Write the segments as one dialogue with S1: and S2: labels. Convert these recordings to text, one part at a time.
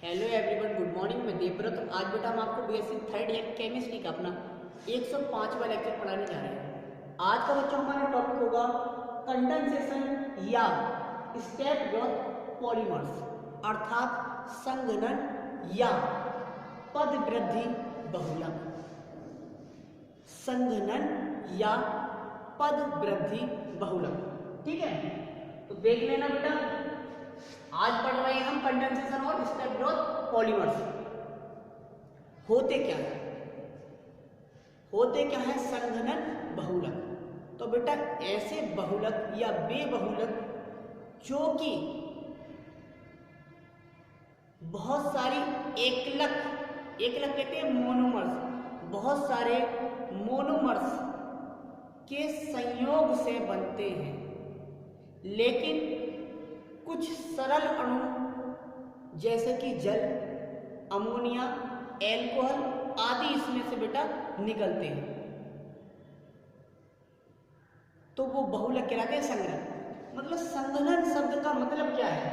S1: Hello everyone, good morning. मैं देवव्रत। आज बेटा हम आपको बीएससी थर्ड ईयर केमिस्ट्री का अपना 105वां लेक्चर पढ़ाने जा रहे हैं। आज का बच्चों हमारा टॉपिक होगा कंडेंसेशन या स्टेप ग्रोथ पॉलीमर्स, अर्थात संघनन या पद वृद्धि बहुलक। संघनन या पद वृद्धि बहुलक, ठीक है। तो देख लेना बेटा, आज पढ़ रहे हैं हम कंडेंसेशन और स्टेप ग्रोथ पॉलीमर्स। होते क्या है? होते क्या है? संघनन बहुलक। तो बेटा ऐसे बहुलक या बेबहुलक जो कि बहुत सारी एकलक कहते हैं मोनोमर्स, बहुत सारे मोनोमर्स के संयोग से बनते हैं, लेकिन कुछ सरल अणु जैसे कि जल, अमोनिया, एल्कोहल आदि इसमें से बेटा निकलते हैं, तो वो बहुलक कहलाते हैं। संघनन मतलब, संघनन शब्द का मतलब क्या है?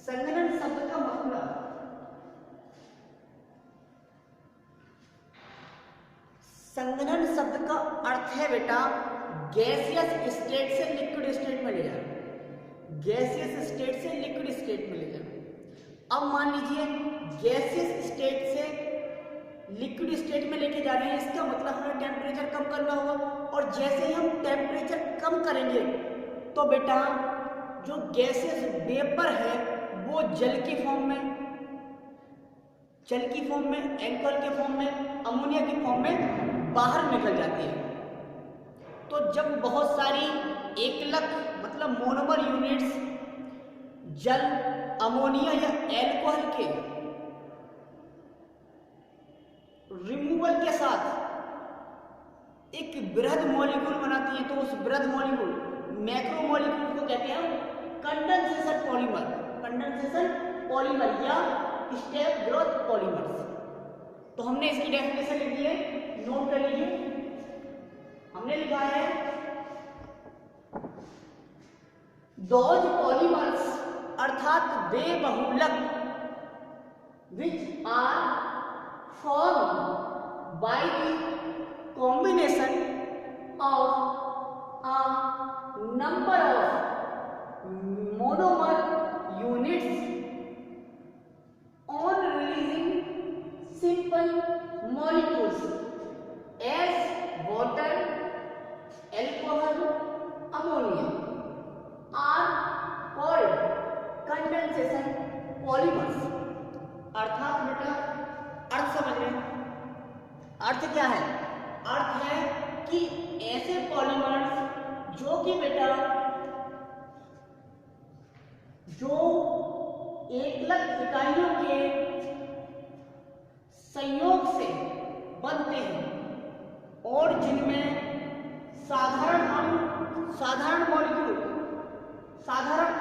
S1: संघनन शब्द का मतलब संघनन शब्द का अर्थ है बेटा गैसियस स्टेट से लिक्विड स्टेट में ले जाना। गैसियस स्टेट से लिक्विड स्टेट में ले जाना। अब मान लीजिए गैसियस स्टेट से लिक्विड स्टेट में लेके जा रहे हैं, इसका मतलब हमें टेम्परेचर कम करना होगा, और जैसे ही हम टेम्परेचर कम करेंगे तो बेटा जो गैसियस वेपर है वो जल की फॉर्म में, एल्कोहल के फॉर्म में, अमोनिया की फॉर्म में बाहर निकल जाती है। तो जब बहुत सारी एकलक मतलब मोनोमर यूनिट्स जल, अमोनिया या एल्कोहल के रिमूवल के साथ एक बृहद मॉलिक्यूल बनाती है, तो उस बृहद मॉलिक्यूल, मैक्रो मॉलिक्यूल को कहते हैं कंडेंसेशन पॉलीमर या स्टेप ग्रोथ पॉलीमर्स। तो हमने इसकी डेफिनेशन लिखी है, नोट कर लीजिए। हमने लिखा है दोज पॉलीमर्स अर्थात वे बहुलक which are form by the combination of a number of monomer units on releasing simple molecules as water, alcohol, ammonia are called condensation polymers। अर्थात बेटा अर्थ समझ लें। अर्थ क्या है? अर्थ है कि ऐसे पॉलीमर्स जो कि बेटा जो एकलक इकाइयों के संयोग से बनते हैं और जिनमें साधारण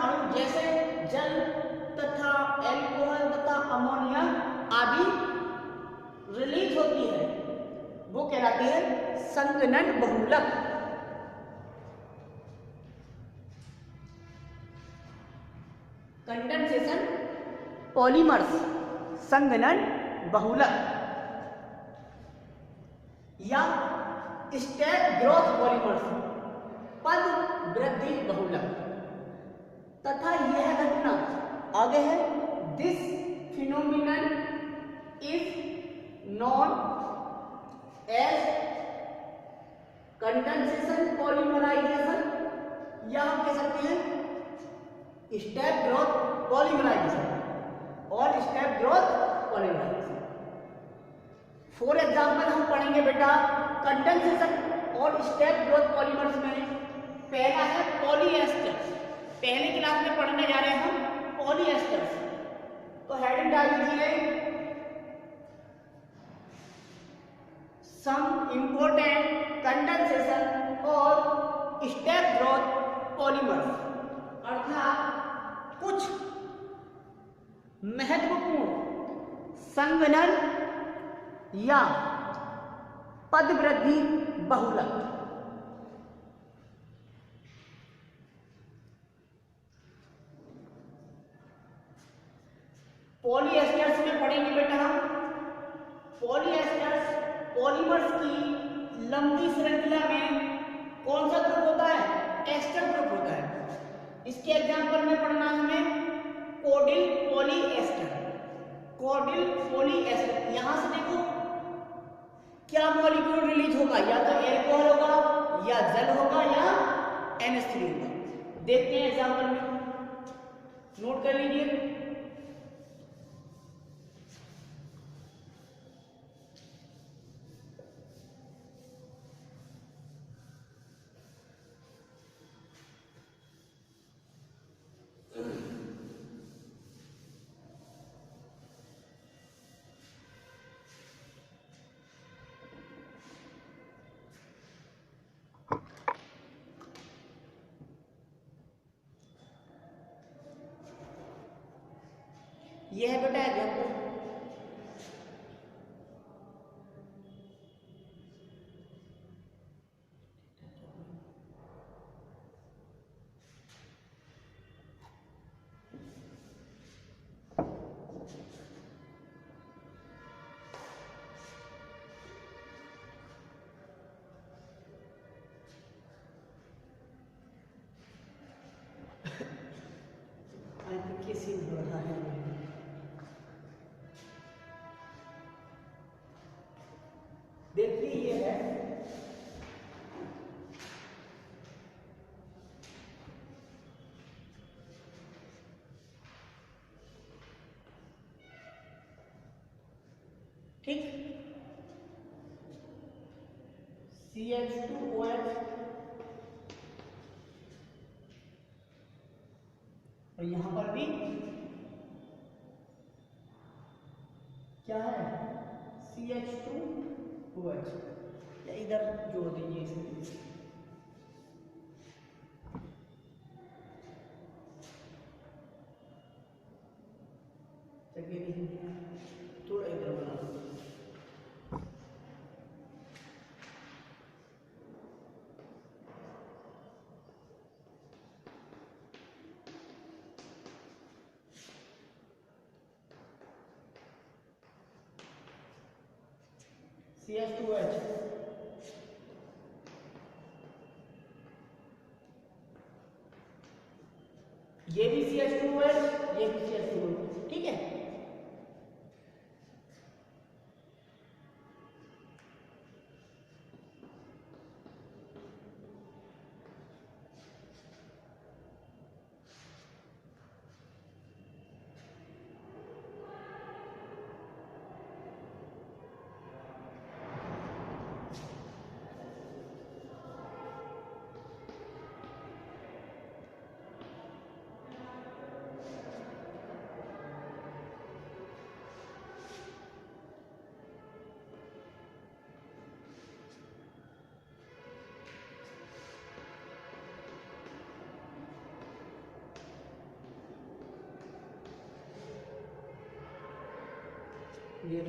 S1: अणु जैसे जल तथा एल्कोहल तथा अमोनिया आदि रिलीज होती है, वो कहलाते हैं संघनन बहुलक। कंडेंसेशन पॉलीमर्स संघनन बहुलक या स्टेप ग्रोथ पॉलीमर्स पद वृद्धि बहुलक। तथा यह घटना आगे है, this phenomenon is known as condensation polymerisation, या हम कह सकते हैं स्टेप ग्रोथ पॉलीमराइजेशन और step growth polymerisation. For example हम पढ़ेंगे बेटा कंडेंसेशन और स्टेप ग्रोथ पॉलीमर्स में पहला है पॉलीएस्टर्स। पहले क्लास में पढ़ने जा रहे हैं हम पॉलीएस्टर्स। तो हेडिंग डाल दीजिए सम इंपॉर्टेंट कंडेंसेशन और स्टेप ग्रोथ पॉलीमर्स, अर्थात कुछ महत्वपूर्ण संघनन या पद वृद्धि बहुलक। पॉलीएस्टर्स में पढ़ेंगे बेटा हम पॉलीएस्टर्स पॉलीमर्स की लंबी श्रृंखला में कौन सा ग्रुप होता है? एस्टर ग्रुप होता है। इसके एग्जांपल में पढ़ना हमें कोडिल पॉलीएस्टर। कोडिल पॉलीएस्टर, यहां से देखो क्या मॉलिक्यूल रिलीज होगा, या तो एल्कोहल होगा या जल होगा या NH3 होगा। देखते हैं एग्जांपल में, नोट कर लीजिए। यह है बेटा एग्जाम्पल। किसी हो रहा है, देखिए ये है ठीक, CH2OH और यहां पर भी क्या है? CH2OH, या इधर जोड़ दीजिए इसे। थोड़ा इधर बना दो। CH2OH, ये भी CH2OH, ये भी CH2OH, ठीक है। ये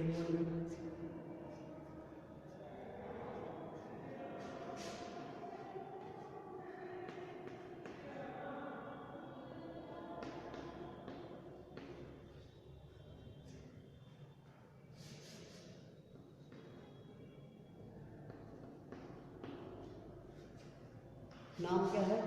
S1: नाम क्या है?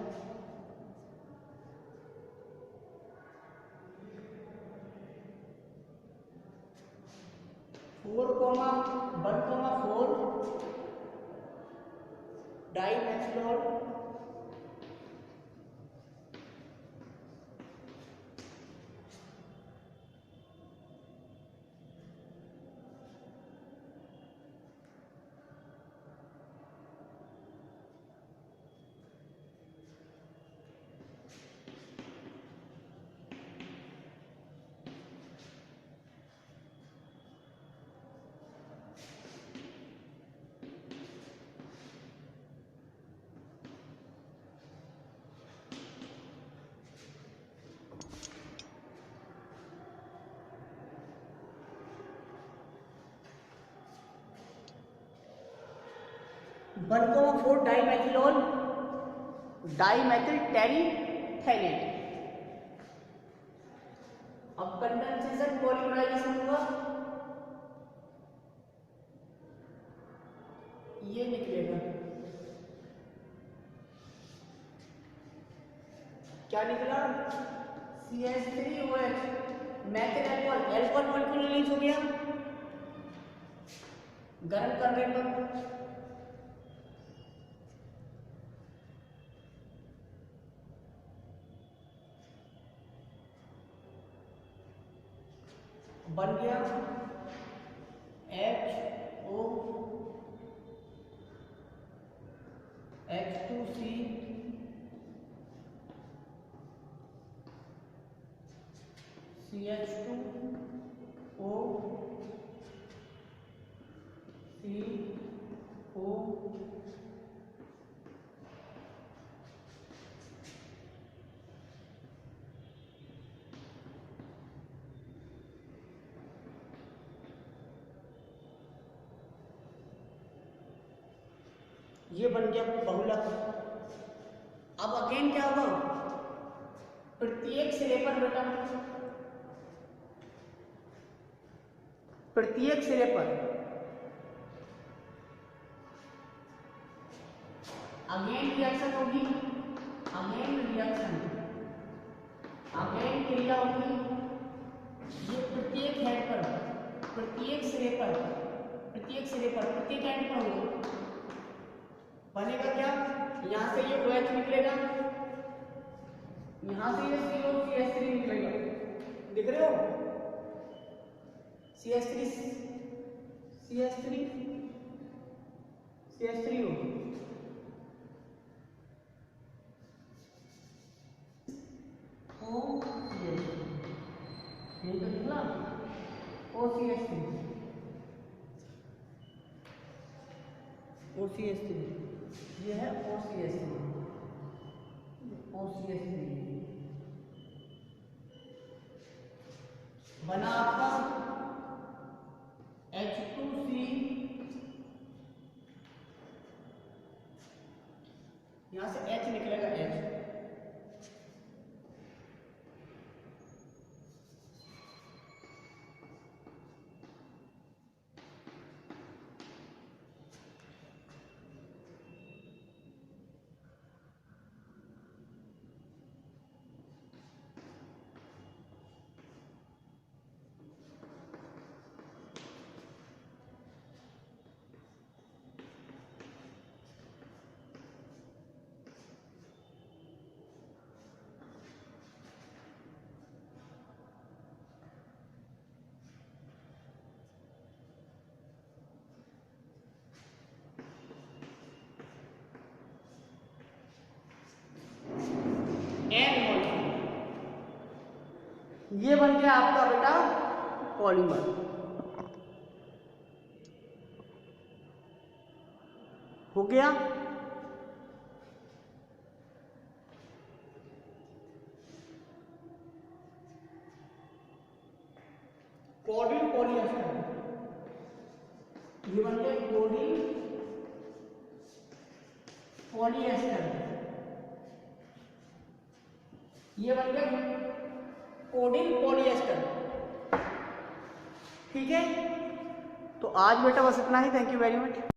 S1: 4,1,4 डाइमेथिलोल1,4 डाइमेथिलोल डाइमेथिल टेरीथैलेट। अब कंडेंसेशन पॉलीमराइजेशन हुआ, ये निकलेगा, क्या निकला, CH3OH, Maithil alcohol, alcohol molecule release हो गया गर्म करने पर। बन गया HO H2C CH2O CO, ये बन गया बहुलक। अब अगेन क्या होगा, प्रत्येक सिरे पर बेटा, प्रत्येक सिरे पर अगेन रिएक्शन होगी, अगेन रिएक्शन, अगेन क्रिया होगी। ये प्रत्येक हेड पर, प्रत्येक सिरे पर, प्रत्येक सिरे पर, प्रत्येक एंड पर होगा। बनेगा क्या, यहां से ये OH निकलेगा, यहां से ये COCH3 निकलेगा, दिख रहे हो, CH3 CH3 CH3 हो, ये तो निकला OCH3 OCH3, ये है OCH3 बना आपका H2C, यहां से H निकलेगा, H ये बन गया आपका बेटा पॉलीमर। हो गया, कोडिल पॉलीएस्टर, ये बन गया कोडिल पॉलीएस्टर, ये बन गया कोडिल पॉलीएस्टर। ठीक है, तो आज बेटा बस इतना ही। Thank you very much.